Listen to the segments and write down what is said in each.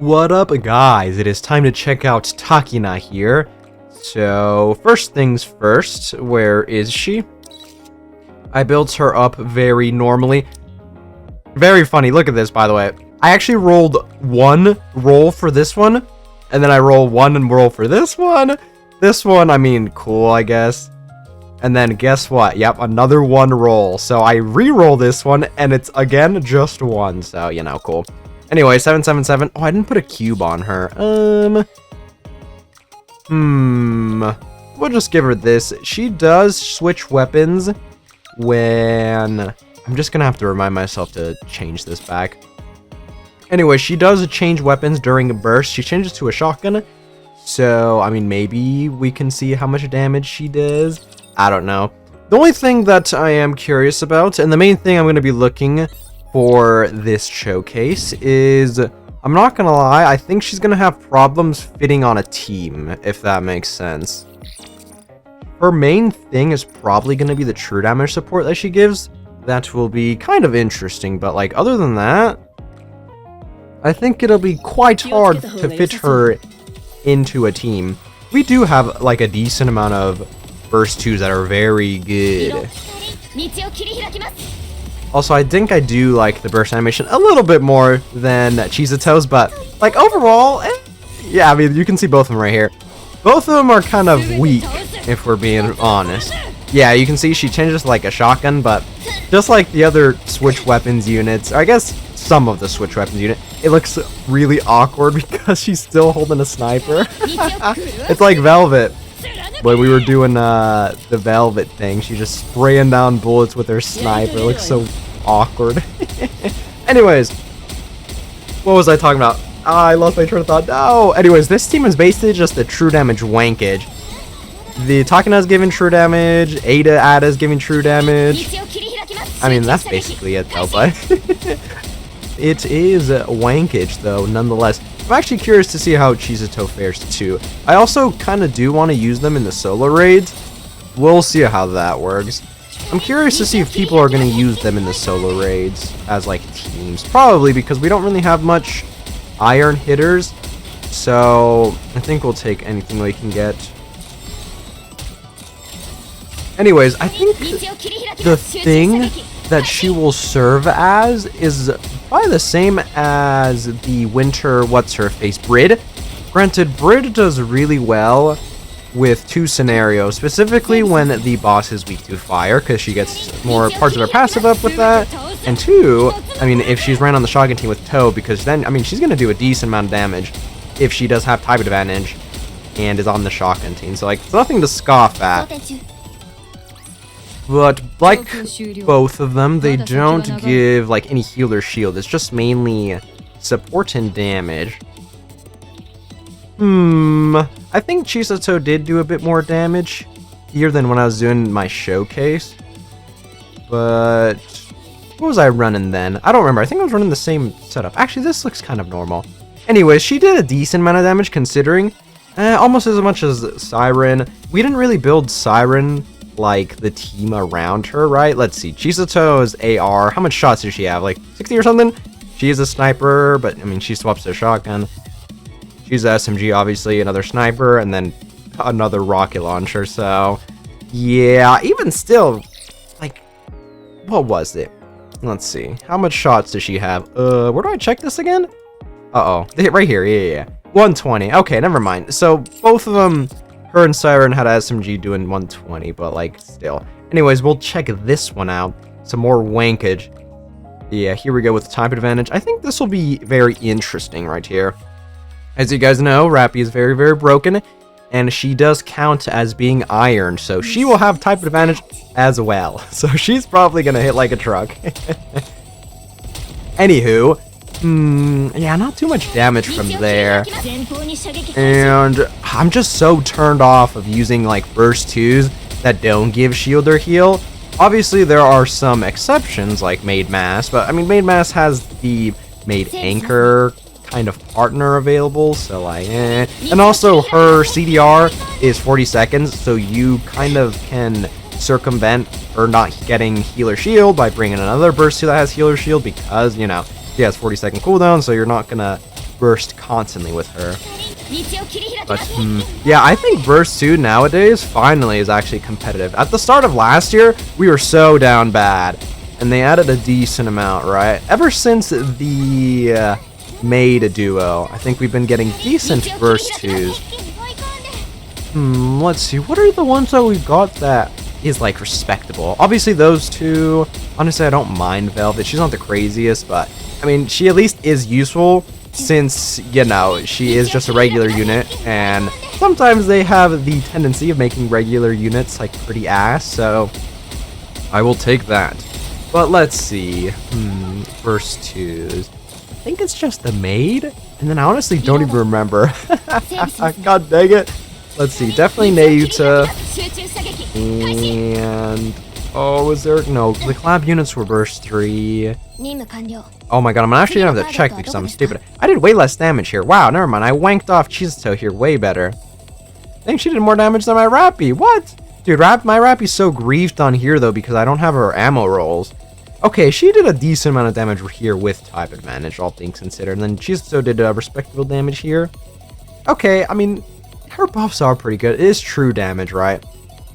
What up, guys? It is time to check out Takina here. So, first things first, where is she? I built her up very normally. Very funny, look at this, by the way. I actually rolled one roll for this one, and then I roll one and roll for this one. This one, I mean, cool, I guess. And then guess what? Yep, another one roll. So I re-roll this one, and it's, again, just one. So, you know, cool. Anyway, 777. Oh, I didn't put a cube on her. We'll just give her this. She does switch weapons when... I'm just gonna have to remind myself to change this back. Anyway, she does change weapons during a burst. She changes to a shotgun. So, I mean, maybe we can see how much damage she does. I don't know. The only thing that I am curious about, and the main thing I'm going to be looking for this showcase is, I'm not gonna lie, I think she's gonna have problems fitting on a team, if that makes sense. Her main thing is probably gonna be the true damage support that she gives. That will be kind of interesting, but like, other than that, I think it'll be quite hard to fit her into a team. We do have like a decent amount of burst 2s that are very good. Also, I think I do like the burst animation a little bit more than Chizato's, but like overall, yeah, I mean, you can see both of them right here. Both of them are kind of weak, if we're being honest. Yeah, you can see she changes like a shotgun, but just like the other switch weapons units, or I guess some of the switch weapons unit, it looks really awkward because she's still holding a sniper. It's like Velvet. When we were doing the Velvet thing, she just spraying down bullets with her sniper. It looks so awkward. Anyways, what was I talking about? I lost my train of thought. No! Anyways, this team is basically just the true damage wankage. The Takina's giving true damage, Ada's giving true damage. I mean, that's basically it though, but it is wankage though, nonetheless. I'm actually curious to see how Chisato fares too. I also kind of do want to use them in the solo raids. We'll see how that works. I'm curious to see if people are going to use them in the solo raids as like teams. Probably because we don't really have much iron hitters. So I think we'll take anything we can get. Anyways, I think the thing that she will serve as is probably the same as the winter what's-her-face Brid. Granted, Brid does really well with two scenarios, specifically when the boss is weak to fire, because she gets more parts of her passive up with that, and two, I mean, if she's ran on the shotgun team with Toe, because then, I mean, she's going to do a decent amount of damage if she does have type advantage and is on the shotgun team, so like, it's nothing to scoff at. But like both of them, they don't give like any heal or shield. It's just mainly support and damage. I think Chisato did do a bit more damage here than when I was doing my showcase. But what was I running then? I don't remember. I think I was running the same setup. Actually, this looks kind of normal. Anyways, she did a decent amount of damage considering. Almost as much as Siren. We didn't really build Siren like the team around her, right? Let's see. Chisato's AR. How much shots does she have? Like 60 or something? She is a sniper, but I mean, she swaps to a shotgun. She's a SMG, obviously, another sniper, and then another rocket launcher. So, yeah, even still, like, what was it? Let's see. How much shots does she have? Where do I check this again? Uh-oh. Right here. Yeah. 120. Okay, never mind. So, both of them, her and Siren had SMG doing 120, but like still. Anyways, we'll check this one out. Some more wankage. Yeah, here we go with type advantage. I think this will be very interesting right here. As you guys know, Rappy is very, very broken, and she does count as being iron, so she will have type advantage as well. So she's probably gonna hit like a truck. Anywho, yeah, not too much damage from there. And I'm just so turned off of using like burst 2s that don't give shield or heal. Obviously, there are some exceptions like Maid Mass, but I mean, Maid Mass has the Maid Anchor kind of partner available, so like, And also, her CDR is 40 seconds, so you kind of can circumvent her not getting heal or shield by bringing another burst 2 that has heal or shield because, you know, she has 40-second cooldown, so you're not gonna burst constantly with her. But, yeah, I think Burst 2 nowadays finally is actually competitive. At the start of last year, we were so down bad. And they added a decent amount, right? Ever since the Maid duo, I think we've been getting decent Burst 2s. Let's see. What are the ones that we got that is, like, respectable? Obviously, those two. Honestly, I don't mind Velvet. She's not the craziest, but, I mean, she at least is useful. Since, you know, she is just a regular unit, and sometimes they have the tendency of making regular units, like, pretty ass, so I will take that. But let's see, Burst 2s. I think it's just the Maid, and then I honestly don't even remember. God dang it. Let's see, definitely Nayuta, and... oh, was there... no, the collab units were Burst 3. Oh my god, I'm actually gonna have to check because I'm stupid. I did way less damage here. Wow, never mind. I wanked off Chizuto here way better. I think she did more damage than my Rappy. What? Dude, my Rappy's so griefed on here though because I don't have her ammo rolls. Okay, she did a decent amount of damage here with type advantage, all things considered. And then Chizuto did respectable damage here. Okay, I mean, her buffs are pretty good. It is true damage, right?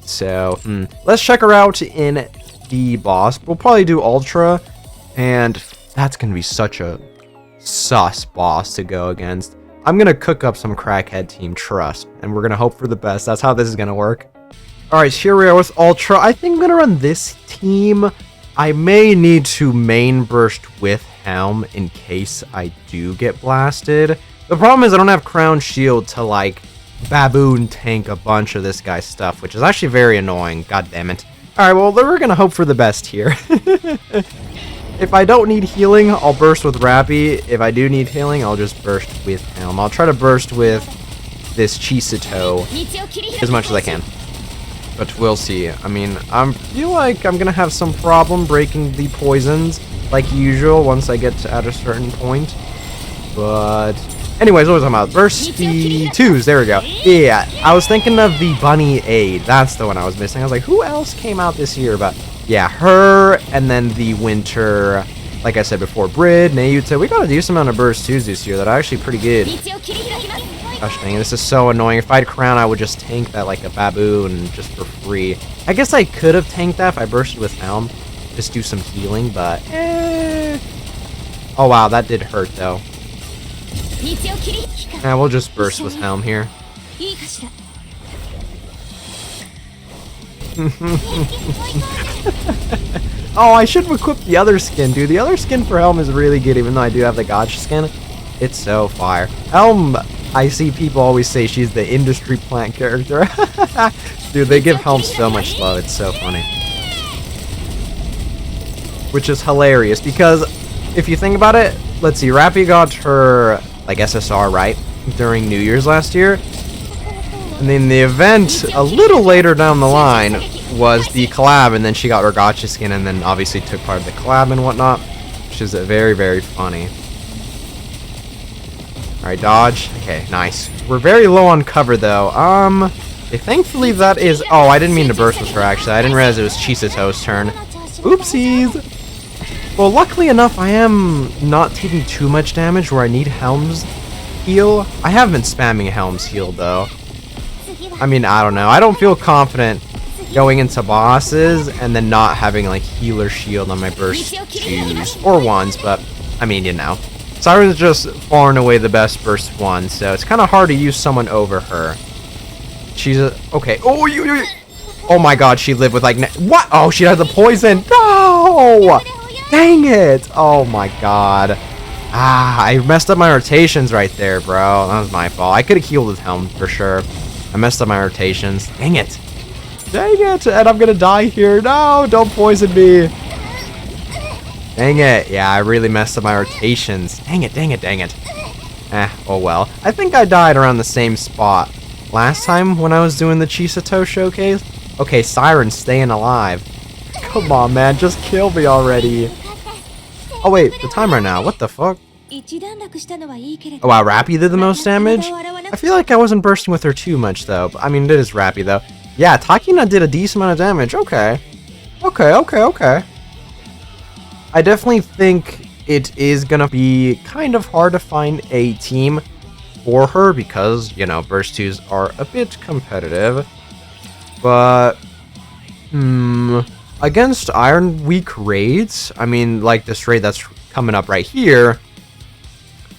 So, let's check her out in the boss. We'll probably do Ultra, and that's going to be such a sus boss to go against. I'm going to cook up some crackhead team, trust, and we're going to hope for the best. That's how this is going to work. Alright, so here we are with Ultra. I think I'm going to run this team. I may need to main burst with Helm in case I do get blasted. The problem is I don't have Crown Shield to, like, baboon tank a bunch of this guy's stuff, which is actually very annoying. God damn it. Alright, well, we're gonna hope for the best here. If I don't need healing, I'll burst with Rappy. If I do need healing, I'll just burst with Helm. I'll try to burst with this Chizuto as much as I can. But we'll see. I mean, I feel like I'm gonna have some problem breaking the poisons, like usual, once I get to at a certain point. But... anyways, what was I talking about? Burst the 2s, there we go. Yeah, I was thinking of the Bunny Aid. That's the one I was missing. I was like, who else came out this year? But yeah, her, and then the Winter, like I said before, Brid, Nayuta. We got a decent amount of Burst 2s this year that are actually pretty good. Gosh dang, this is so annoying. If I had Crown, I would just tank that like a baboon just for free. I guess I could have tanked that if I bursted with Helm. Just do some healing, but oh wow, that did hurt though. Yeah, we'll just burst with Helm here. Oh, I should have equipped the other skin, dude. The other skin for Helm is really good, even though I do have the gotcha skin. It's so fire. Helm, I see people always say she's the industry plant character. Dude, they give Helm so much love. It's so funny. Which is hilarious, because if you think about it, let's see, Rappy got her, like, SSR, right? During New Year's last year. And then the event, a little later down the line, was the collab, and then she got her gotcha skin, and then obviously took part of the collab and whatnot. Which is very, very funny. Alright, dodge. Okay, nice. We're very low on cover, though. Okay, thankfully that is... oh, I didn't mean to burst with her, actually. I didn't realize it was Chizuto's turn. Oopsies! Well, luckily enough, I am not taking too much damage where I need Helm's heal. I have been spamming Helm's heal, though. I mean, I don't know. I don't feel confident going into bosses and then not having, like, healer shield on my burst 2s. Or 1s, but, I mean, you know. Siren's just far and away the best burst 1, so it's kind of hard to use someone over her. She's a... okay. Oh, oh my god, she lived with, like... what? Oh, she has the poison! No! Dang it! Oh my god. Ah, I messed up my rotations right there, bro. That was my fault. I could have healed with Helm, for sure. I messed up my rotations. Dang it. Dang it! And I'm gonna die here. No! Don't poison me! Dang it. Yeah, I really messed up my rotations. Dang it, dang it, dang it. Oh well. I think I died around the same spot last time when I was doing the Chizuto showcase. Okay, Siren's staying alive. Come on, man. Just kill me already. Oh, wait. The timer now. What the fuck? Oh, wow. Rappy did the most damage? I feel like I wasn't bursting with her too much, though. I mean, it is Rappy, though. Yeah, Takina did a decent amount of damage. Okay. Okay, okay, okay. I definitely think it is gonna be kind of hard to find a team for her because, you know, Burst 2s are a bit competitive. But, against Iron Weak raids, I mean, like this raid that's coming up right here,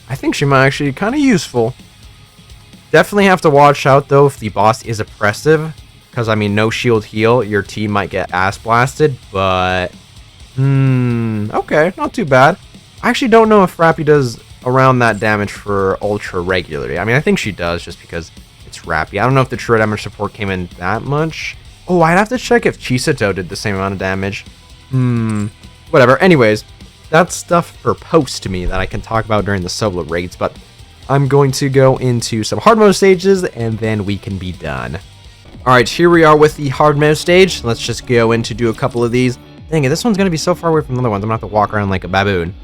I think she might actually be kind of useful. Definitely have to watch out, though, if the boss is oppressive. Because, I mean, no shield heal, your team might get ass blasted, but... okay, not too bad. I actually don't know if Rappy does around that damage for Ultra regularly. I mean, I think she does, just because it's Rappy. I don't know if the true damage support came in that much. Oh, I'd have to check if Chisato did the same amount of damage. Whatever. Anyways, that's stuff for post to me that I can talk about during the solo raids, but I'm going to go into some hard mode stages, and then we can be done. Alright, here we are with the hard mode stage. Let's just go in to do a couple of these. Dang it, this one's going to be so far away from the other ones, I'm going to have to walk around like a baboon.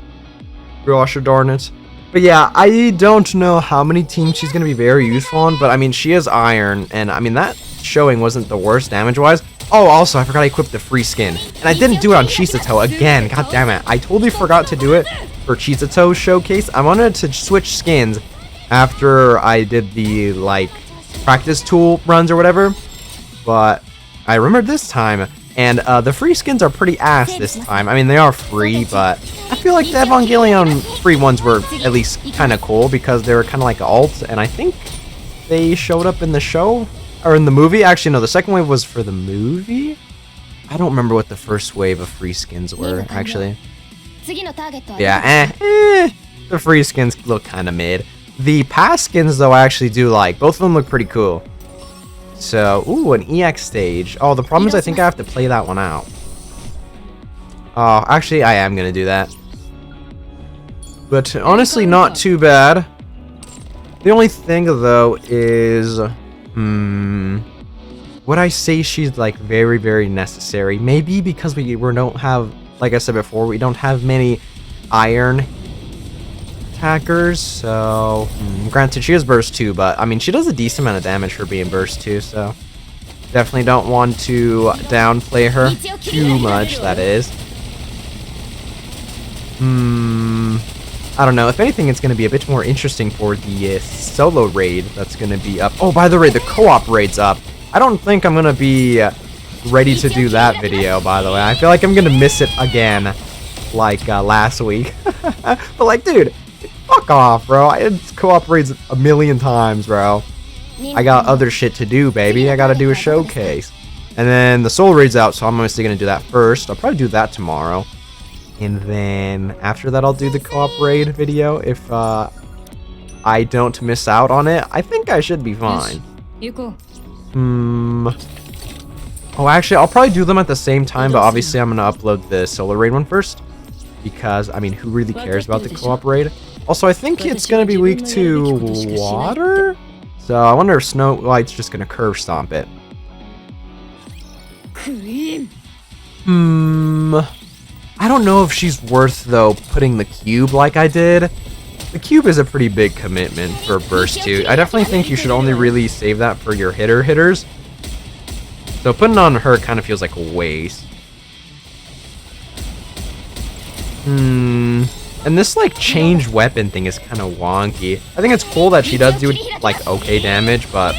Gosh darn it. But yeah, I don't know how many teams she's going to be very useful on, but I mean, she is Iron, and I mean, that showing wasn't the worst damage-wise. Oh, also, I forgot I equipped the free skin, and I didn't do it on Chisato again. God damn it, I totally forgot to do it for Chisato's showcase. I wanted to switch skins after I did the, like, practice tool runs or whatever, but I remembered this time, and the free skins are pretty ass this time. I mean, they are free, but I feel like the Evangelion free ones were at least kind of cool because they were kind of like alt, and I think they showed up in the show, or in the movie. Actually, no, the second wave was for the movie? I don't remember what the first wave of free skins were, actually. Yeah, the free skins look kind of mid. The past skins, though, I actually do like. Both of them look pretty cool. So, ooh, an EX stage. Oh, the problem is I think I have to play that one out. Oh, actually, I am going to do that. But honestly, not too bad. The only thing, though, is... would I say she's, like, very, very necessary? Maybe because we don't have, like I said before, we don't have many iron attackers, so granted she is burst 2, but I mean she does a decent amount of damage for being burst 2, so definitely don't want to downplay her too much, that is. I don't know, if anything it's going to be a bit more interesting for the solo raid that's going to be up. Oh, by the way, the co-op raid's up. I don't think I'm going to be ready to do that video, by the way. I feel like I'm going to miss it again, like last week. But like, dude, fuck off, bro. I had co-op raids a million times, bro. I got other shit to do, baby. I gotta do a showcase. And then the soul raid's out, so I'm mostly gonna do that first. I'll probably do that tomorrow. And then after that, I'll do the co-op raid video. If I don't miss out on it, I think I should be fine. Oh, actually, I'll probably do them at the same time, but obviously I'm gonna upload the solo raid one first. Because, I mean, who really cares about the co-op raid? Also, I think it's going to be weak to water? So, I wonder if Snow White's just going to curve stomp it. I don't know if she's worth, though, putting the cube like I did. The cube is a pretty big commitment for Burst 2. I definitely think you should only really save that for your hitters. So, putting on her kind of feels like a waste. And this, like, change weapon thing is kind of wonky. I think it's cool that she does do, like, okay damage, but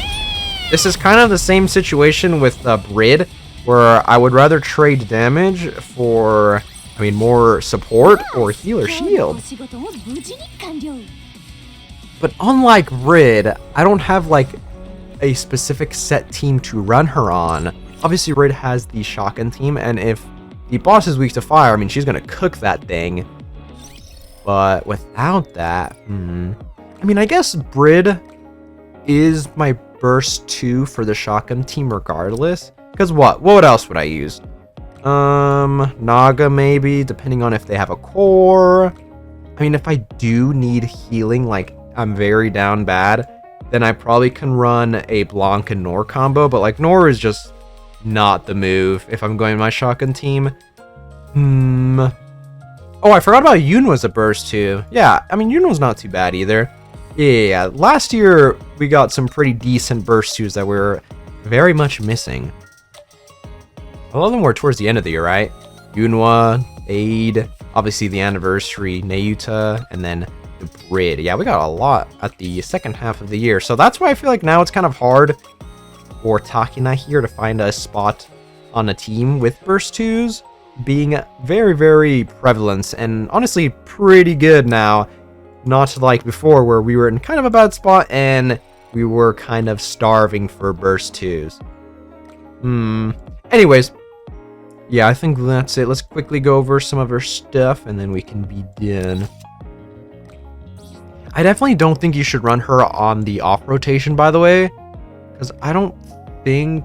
this is kind of the same situation with Brid, where I would rather trade damage for, I mean, more support or healer shield. But unlike Brid, I don't have, like, a specific set team to run her on. Obviously, Brid has the shotgun team, and if the boss is weak to fire, I mean, she's gonna cook that thing. But without that, I mean, I guess Brid is my burst 2 for the shotgun team regardless. Because what else would I use? Naga maybe, depending on if they have a core. I mean, if I do need healing, like I'm very down bad, then I probably can run a Blanc and Nor combo. But like Nor is just not the move if I'm going my shotgun team. Oh, I forgot about Yunwa's a burst too. Yeah, I mean, Yunwa's not too bad either. Yeah, last year we got some pretty decent burst 2s that we were very much missing. A lot of them were towards the end of the year, right? Yunwa, Aid. obviously the anniversary Nayuta, and then the Brid. Yeah, we got a lot at the second half of the year. So that's why I feel like now it's kind of hard for Takina here to find a spot on a team with burst 2s being very, very prevalent and honestly pretty good now. Not like before where we were in kind of a bad spot and we were kind of starving for burst 2s. Anyways, yeah, I think that's it. Let's quickly go over some of her stuff and then we can be done. I definitely don't think you should run her on the off rotation, by the way, because I don't think...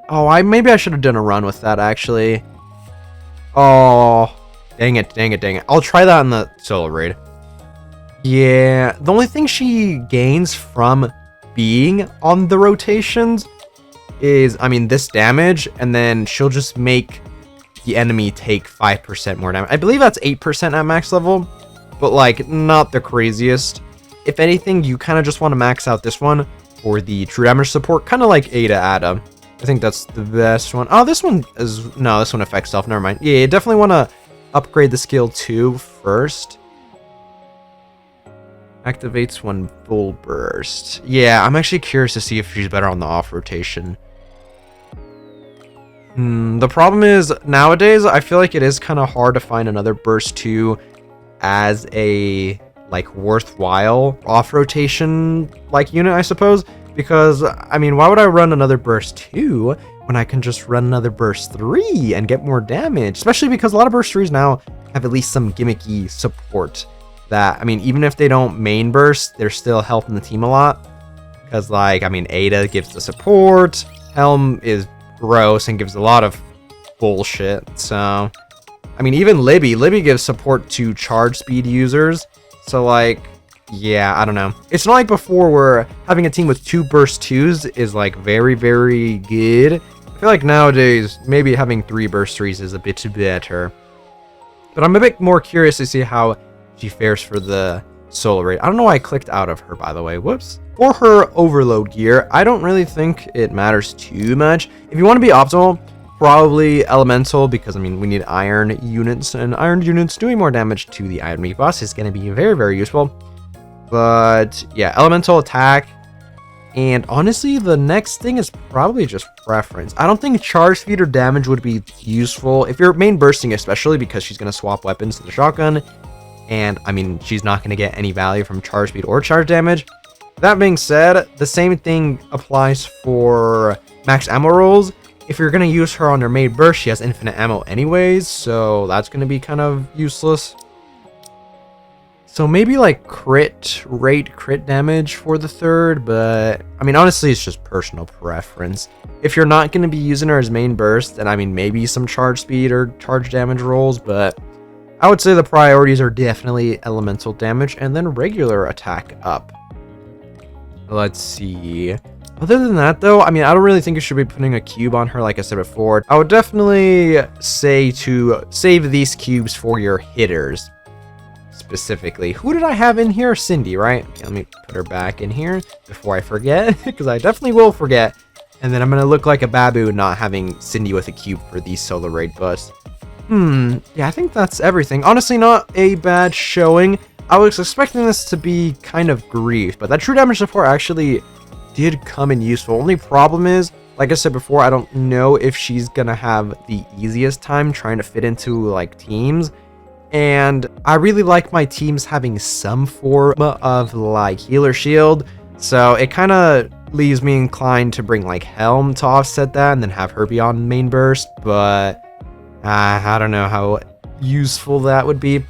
Oh, maybe I should have done a run with that, actually. Oh, dang it. I'll try that in the solo raid. Yeah, the only thing she gains from being on the rotations is, I mean, this damage, and then she'll just make the enemy take 5% more damage. I believe that's 8% at max level, but, like, not the craziest. If anything, you kind of just want to max out this one for the true damage support, kind of like Ada Ada. I think that's the best one. Oh, this one is... No, this one affects self. Never mind. Yeah, you definitely want to upgrade the skill 2 first. Activates when full burst. Yeah, I'm actually curious to see if she's better on the off rotation. The problem is, nowadays, I feel like it is kind of hard to find another burst 2 as a, like, worthwhile off rotation, like, unit, I suppose. Because, I mean, why would I run another burst 2 when I can just run another burst 3 and get more damage? Especially because a lot of burst 3s now have at least some gimmicky support that, I mean, even if they don't main burst, they're still helping the team a lot. Because, like, I mean, Ada gives the support, Helm is gross and gives a lot of bullshit. So, I mean, even Libby gives support to charge speed users. So, like... Yeah, I don't know. It's not like before where having a team with 2 burst 2s is like very, very good. I feel like nowadays maybe having 3 burst 3s is a bit better. But I'm a bit more curious to see how she fares for the solo raid. I don't know why I clicked out of her, by the way. Whoops. For her overload gear, I don't really think it matters too much. If you want to be optimal, probably elemental, because I mean we need iron units, and iron units doing more damage to the iron meat boss is going to be very, very useful. But yeah, elemental attack, and honestly the next thing is probably just preference. I don't think charge speed or damage would be useful if you're main bursting, especially because she's going to swap weapons to the shotgun, and I mean she's not going to get any value from charge speed or charge damage. That being said, the same thing applies for max ammo rolls. If you're going to use her on her main burst, she has infinite ammo anyways, so that's going to be kind of useless. So maybe like crit damage for the third, but I mean, honestly, it's just personal preference. If you're not going to be using her as main burst, then I mean, maybe some charge speed or charge damage rolls, but I would say the priorities are definitely elemental damage and then regular attack up. Let's see. Other than that, though, I mean, I don't really think you should be putting a cube on her, like I said before. I would definitely say to save these cubes for your hitters. Specifically, who did I have in here? Cindy, right? Okay, let me put her back in here before I forget, because I definitely will forget. And then I'm gonna look like a baboon not having Cindy with a cube for the solo raid bus. Yeah, I think that's everything. Honestly, not a bad showing. I was expecting this to be kind of grief, but that true damage support actually did come in useful. Only problem is, like I said before, I don't know if she's gonna have the easiest time trying to fit into like teams. And I really like my teams having some form of like healer shield, so it kind of leaves me inclined to bring like Helm to offset that and then have her be on main burst, but I don't know how useful that would be.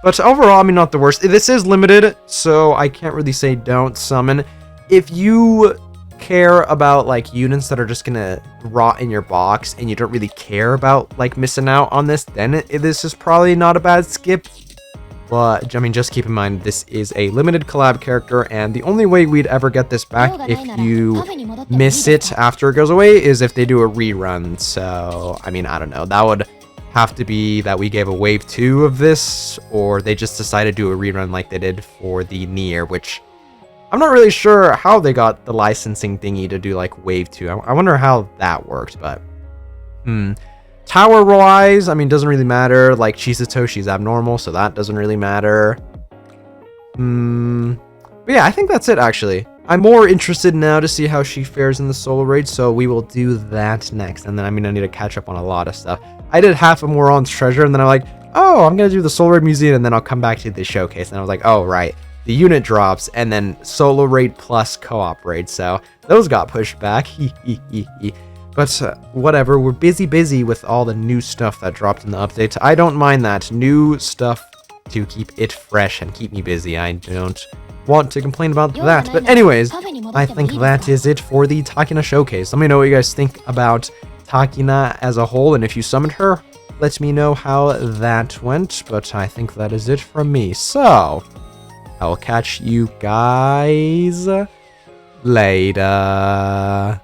But overall, I mean, not the worst. This is limited, so I can't really say don't summon. If you care about like units that are just gonna rot in your box and you don't really care about like missing out on this, then this is probably not a bad skip. But I mean, just keep in mind this is a limited collab character, and the only way we'd ever get this back if you miss it after it goes away is if they do a rerun. So I mean, I don't know, that would have to be that we gave a wave 2 of this, or they just decided to do a rerun like they did for the Nier, which I'm not really sure how they got the licensing thingy to do like wave 2. I wonder how that worked, but Tower-wise, I mean, doesn't really matter. Like, Chisato, she's abnormal, so that doesn't really matter. But yeah, I think that's it, actually. I'm more interested now to see how she fares in the solo raid, so we will do that next. And then, I mean, I need to catch up on a lot of stuff. I did half of Moron's treasure, and then I'm like, oh, I'm going to do the solo raid museum, and then I'll come back to the showcase. And I was like, oh, right. The unit drops, and then solo raid plus co-op raid. So those got pushed back. But whatever, we're busy with all the new stuff that dropped in the update. I don't mind that. New stuff to keep it fresh and keep me busy. I don't want to complain about that. But anyways, I think that is it for the Takina showcase. Let me know what you guys think about Takina as a whole, and if you summoned her, let me know how that went. But I think that is it from me. So, I'll catch you guys later.